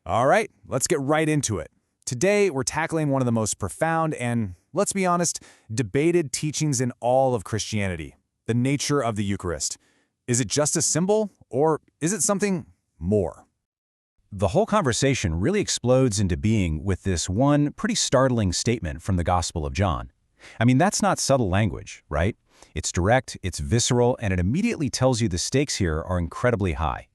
All right, let's get right into it. Today, we're tackling one of the most profound and, let's be honest, debated teachings in all of Christianity, the nature of the Eucharist. Is it just a symbol, or is it something more? The whole conversation really explodes into being with this one pretty startling statement from the Gospel of John. I mean, that's not subtle language, right? It's direct, it's visceral, and it immediately tells you the stakes here are incredibly high.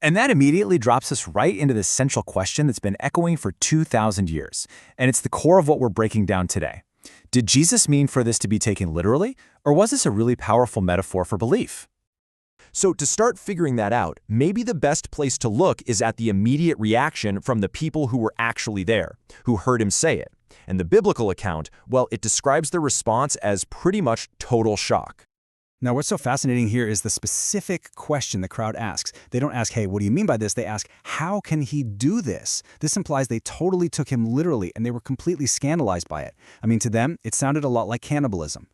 And that immediately drops us right into this central question that's been echoing for 2,000 years, and it's the core of what we're breaking down today. Did Jesus mean for this to be taken literally, or was this a really powerful metaphor for belief? So to start figuring that out, maybe the best place to look is at the immediate reaction from the people who were actually there, who heard him say it. And the biblical account, well, it describes the response as pretty much total shock. Now, what's so fascinating here is the specific question the crowd asks. They don't ask, hey, what do you mean by this? They ask, how can he do this? This implies they totally took him literally, and they were completely scandalized by it. I mean, to them, it sounded a lot like cannibalism.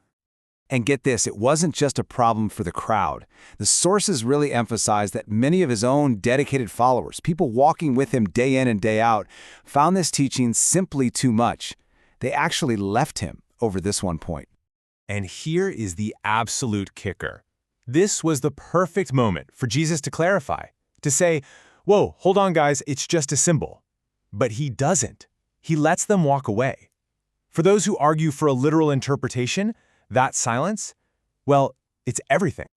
And get this, it wasn't just a problem for the crowd. The sources really emphasize that many of his own dedicated followers, people walking with him day in and day out, found this teaching simply too much. They actually left him over this one point. And here is the absolute kicker. This was the perfect moment for Jesus to clarify, to say, whoa, hold on guys, it's just a symbol. But he doesn't. He lets them walk away. For those who argue for a literal interpretation, that silence, well, it's everything.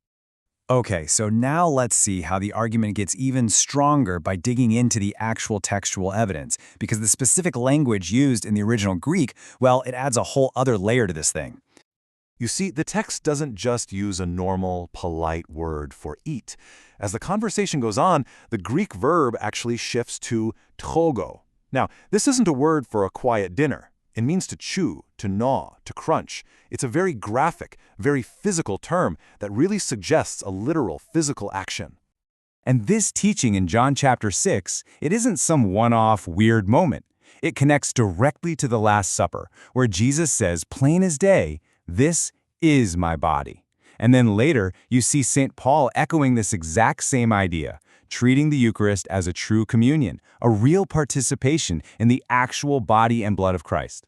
Okay, so now let's see how the argument gets even stronger by digging into the actual textual evidence, because the specific language used in the original Greek, well, it adds a whole other layer to this thing. You see, the text doesn't just use a normal, polite word for eat. As the conversation goes on, the Greek verb actually shifts to trogo. Now, this isn't a word for a quiet dinner. It means to chew, to gnaw, to crunch. It's a very graphic, very physical term that really suggests a literal physical action. And this teaching in John chapter 6, it isn't some one-off weird moment. It connects directly to the Last Supper, where Jesus says, plain as day, "This is my body." And then later, you see St. Paul echoing this exact same idea, treating the Eucharist as a true communion, a real participation in the actual body and blood of Christ.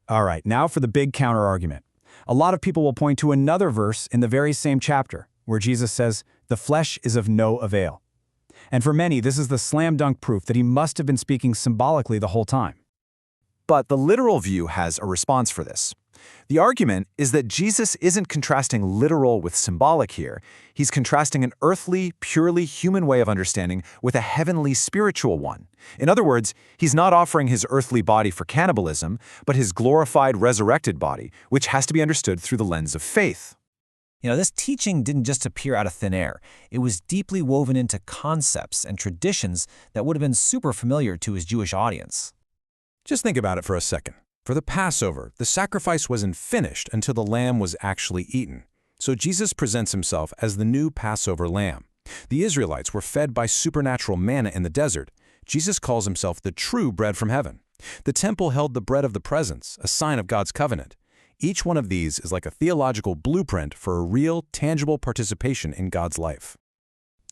All right, now for the big counter-argument. A lot of people will point to another verse in the very same chapter, where Jesus says, "The flesh is of no avail." And for many, this is the slam-dunk proof that he must have been speaking symbolically the whole time. But the literal view has a response for this. The argument is that Jesus isn't contrasting literal with symbolic here. He's contrasting an earthly, purely human way of understanding with a heavenly, spiritual one. In other words, he's not offering his earthly body for cannibalism, but his glorified, resurrected body, which has to be understood through the lens of faith. You know, this teaching didn't just appear out of thin air. It was deeply woven into concepts and traditions that would have been super familiar to his Jewish audience. Just think about it for a second. For the Passover, the sacrifice wasn't finished until the lamb was actually eaten. So Jesus presents himself as the new Passover Lamb. The Israelites were fed by supernatural manna in the desert. Jesus calls himself the true bread from heaven. The temple held the bread of the presence, a sign of God's covenant. Each one of these is like a theological blueprint for a real, tangible participation in God's life.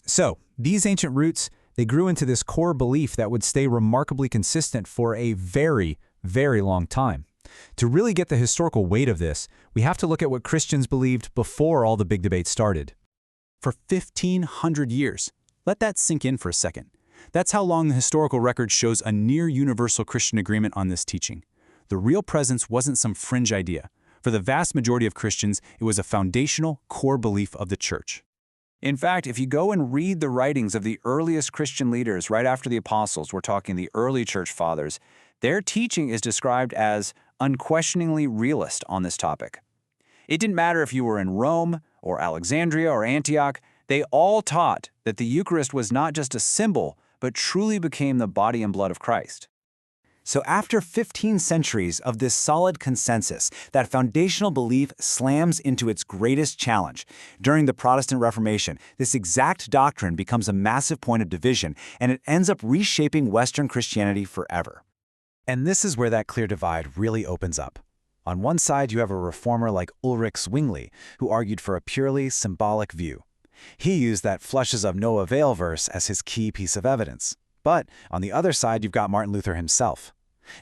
So, these ancient roots, they grew into this core belief that would stay remarkably consistent for a very long time. To really get the historical weight of this, we have to look at what Christians believed before all the big debates started. For 1,500 years, let that sink in for a second. That's how long the historical record shows a near-universal Christian agreement on this teaching. The real presence wasn't some fringe idea. For the vast majority of Christians, it was a foundational, core belief of the Church. In fact, if you go and read the writings of the earliest Christian leaders right after the apostles, we're talking the early church fathers, their teaching is described as unquestioningly realist on this topic. It didn't matter if you were in Rome or Alexandria or Antioch, they all taught that the Eucharist was not just a symbol, but truly became the body and blood of Christ. So after 15 centuries of this solid consensus, that foundational belief slams into its greatest challenge. During the Protestant Reformation, this exact doctrine becomes a massive point of division, and it ends up reshaping Western Christianity forever. And this is where that clear divide really opens up. On one side, you have a reformer like Ulrich Zwingli, who argued for a purely symbolic view. He used that flesh is of no avail verse as his key piece of evidence. But on the other side, you've got Martin Luther himself.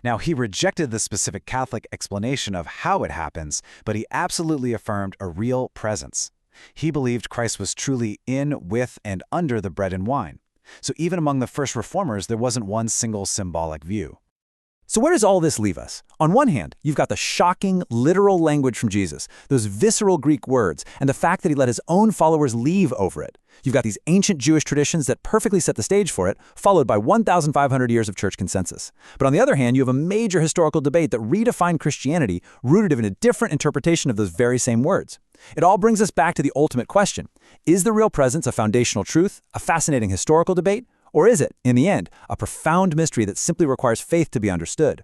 Now, he rejected the specific Catholic explanation of how it happens, but he absolutely affirmed a real presence. He believed Christ was truly in, with, and under the bread and wine. So even among the first reformers, there wasn't one single symbolic view. So where does all this leave us? On one hand, you've got the shocking, literal language from Jesus, those visceral Greek words, and the fact that he let his own followers leave over it. You've got these ancient Jewish traditions that perfectly set the stage for it, followed by 1,500 years of church consensus. But on the other hand, you have a major historical debate that redefined Christianity, rooted in a different interpretation of those very same words. It all brings us back to the ultimate question. Is the real presence a foundational truth, a fascinating historical debate? Or is it, in the end, a profound mystery that simply requires faith to be understood?